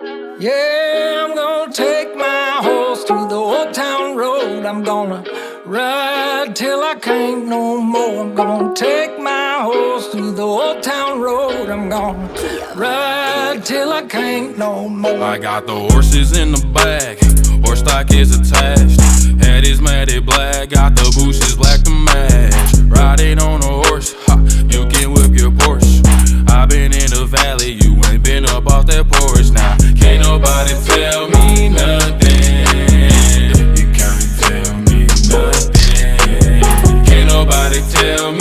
Yeah, I'm gonna take my horse to the old town road. I'm gonna ride till I can't no more. I'm gonna take my horse to the old town road. I'm gonna ride till I can't no more. I got the horses in the back, horse stock is attached. Head is matted black, got the bushes black to match. Riding on a horse, ha, you can whip your Porsche. I been in the valley, you ain't been up off that porch. Now, can't nobody tell me nothing. You can't tell me nothing. Can't nobody tell me